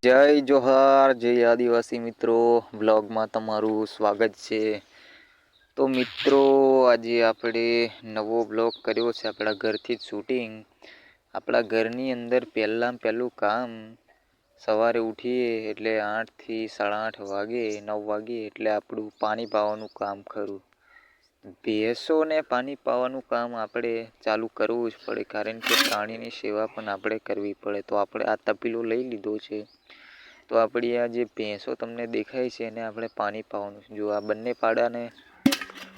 જય જોહાર, જય આદિવાસી મિત્રો. બ્લોગમાં તમારું સ્વાગત છે. તો મિત્રો, આજે આપણે નવો બ્લોગ કર્યો છે આપણા ઘરથી જ શૂટિંગ. આપણા ઘરની અંદર પહેલું કામ સવારે ઉઠીએ એટલે 8 થી 8:30 વાગે 9 વાગે એટલે આપણું પાણી પાવાનું કામ ખરું. ભેંસોને પાણી પાવાનું કામ આપણે ચાલુ કરવું જ પડે, કારણ કે પ્રાણીની સેવા પણ આપણે કરવી પડે. તો આપણે આ તપેલો લઈ લીધો છે. તો આપણી આ જે ભેંસો તમને દેખાય છે એને આપણે પાણી પાવાનું છે. જો આ બંને પાડાને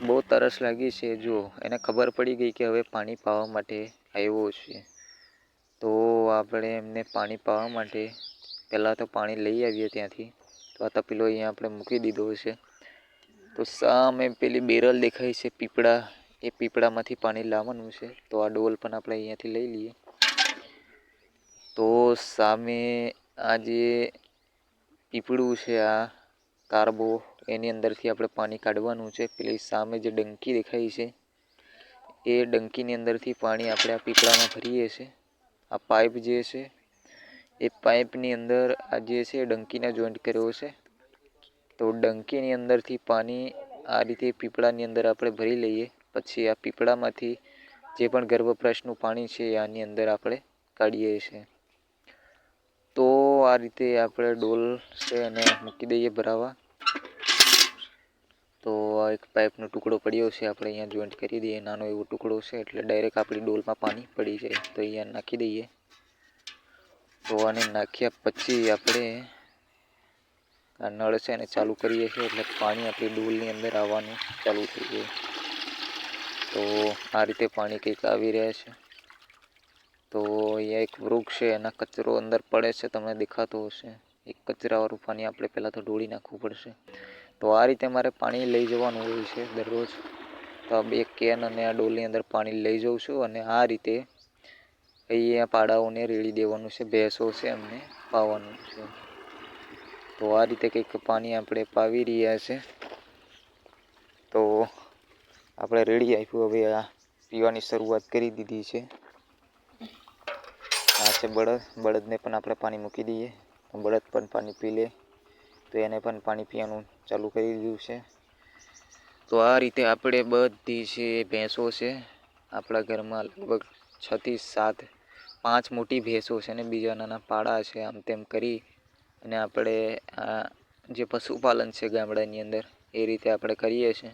બહુ તરસ લાગી છે. જો એને ખબર પડી ગઈ કે હવે પાણી પાવા માટે આવ્યો છે, તો આપણે એમને પાણી પાવા માટે પહેલાં તો પાણી લઈ આવીએ ત્યાંથી. તો આ તપેલો અહીંયા આપણે મૂકી દીધો છે. તો સામે પેલી બેરલ દેખાય છે પીપળા, એ પીપળામાંથી પાણી લાવવાનું છે. તો આ ડોલ પણ આપણે અહીંયાથી લઈ લઈએ. તો સામે આ જે પીપળું છે, આ કાર્બો, એની અંદરથી આપણે પાણી કાઢવાનું છે. પેલી સામે જે ડંકી દેખાય છે એ ડંકીની અંદરથી પાણી આપણે આ પીપળામાં ભરીએ છીએ. આ પાઇપ જે છે એ પાઇપની અંદર આ જે છે ડંકીને જોઈન્ટ કર્યો છે. તો ડંકીની અંદરથી પાણી આ રીતે પીપળાની અંદર આપણે ભરી લઈએ. પછી આ પીપળામાંથી જે પણ ઘર વપરાશનું પાણી છે આની અંદર આપણે કાઢીએ છીએ. તો આ રીતે આપણે ડોલ છે અને મૂકી દઈએ ભરાવા. તો આ એક પાઇપનો ટુકડો પડ્યો છે, આપણે અહીંયા જોઈન્ટ કરી દઈએ. નાનો એવો ટુકડો છે એટલે ડાયરેક્ટ આપણી ડોલમાં પાણી પડી જાય. તો અહીંયા નાખી દઈએ. તો આને નાખ્યા પછી આપણે આ નળ છે એને ચાલુ કરીએ છીએ એટલે પાણી આપણી ડોલની અંદર આવવાનું ચાલુ થઈ જાય. તો આ રીતે પાણી કંઈક આવી રહ્યા છે. તો અહીંયા એક વૃક્ષ છે, એના કચરો અંદર પડે છે, તમને દેખાતો હશે. એક કચરાવાળું પાણી આપણે પહેલાં તો ઢોળી નાખવું પડશે. તો આ રીતે મારે પાણી લઈ જવાનું હોય છે દરરોજ. તો આ બે કેન અને આ ડોલની અંદર પાણી લઈ જાઉં છું અને આ રીતે અહીંયા પાડાઓને રેડી દેવાનું છે. ભેંસો છે એમને પાવાનું છે. તો આ રીતે કંઈક પાણી આપણે પાવી રહ્યા છે. તો આપણે રેડી આપ્યું. હવે આ પીવાની શરૂઆત કરી દીધી છે. આ છે બળદ. બળદને પણ આપણે પાણી મૂકી દઈએ. બળદ પણ પાણી પી લે. તો એને પણ પાણી પીવાનું ચાલુ કરી દીધું છે. તો આ રીતે આપણે બધી છે ભેંસો છે આપણા ઘરમાં, લગભગ 6 થી 7, 5 મોટી ભેંસો છે ને બીજા નાના પાડા છે. આમ તેમ કરી અને આપણે આ જે પશુપાલન છે ગામડાની અંદર એ રીતે આપણે કરીએ છીએ.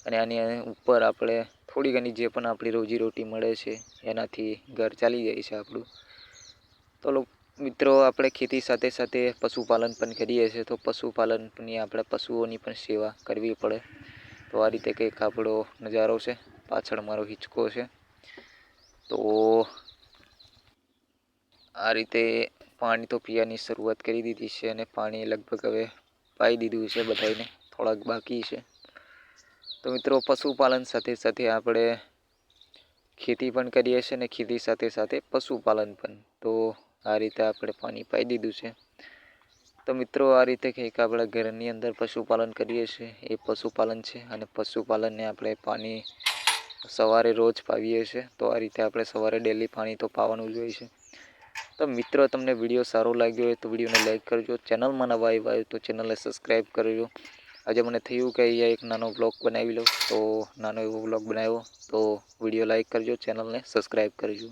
અને આની ઉપર આપણે થોડી ઘણી જે પણ આપણી રોજીરોટી મળે છે એનાથી ઘર ચાલી જાય છે આપણું. તો મિત્રો, આપણે ખેતી સાથે સાથે પશુપાલન પણ કરીએ છીએ. તો પશુપાલનની આપણે પશુઓની પણ સેવા કરવી પડે. તો આ રીતે કંઈક આપણો નજારો છે. પાછળ મારો હિંચકો છે. તો આ રીતે પાણી તો પીવાની શરૂઆત કરી દીધી છે અને પાણી લગભગ હવે પાઈ દીધું છે બધાને, થોડાક બાકી છે. તો મિત્રો, પશુપાલન સાથે સાથે આપણે ખેતી પણ કરીએ છીએ અને ખેતી સાથે સાથે પશુપાલન પણ. તો આ રીતે આપણે પાણી પાઈ દીધું છે. તો મિત્રો, આ રીતે કંઈક આપણા ઘરની અંદર પશુપાલન કરીએ છીએ એ પશુપાલન છે. અને પશુપાલનને આપણે પાણી સવારે રોજ પાવીએ છીએ. તો આ રીતે આપણે સવારે ડેલી પાણી તો પાવાનું જ હોય છે. તો મિત્રો, તમને વિડીયો સારો લાગ્યો હોય તો વિડીયોને લાઈક કરજો. ચેનલમાં નવા આવ્યા હોય તો ચેનલને સબસ્ક્રાઈબ કરજો. આજે મને થયું કે અહીંયા એક નાનો બ્લોગ બનાવી લો, તો નાનો એવો બ્લોગ બનાવ્યો. તો વિડીયો લાઈક કરજો, ચેનલને સબસ્ક્રાઈબ કરજો.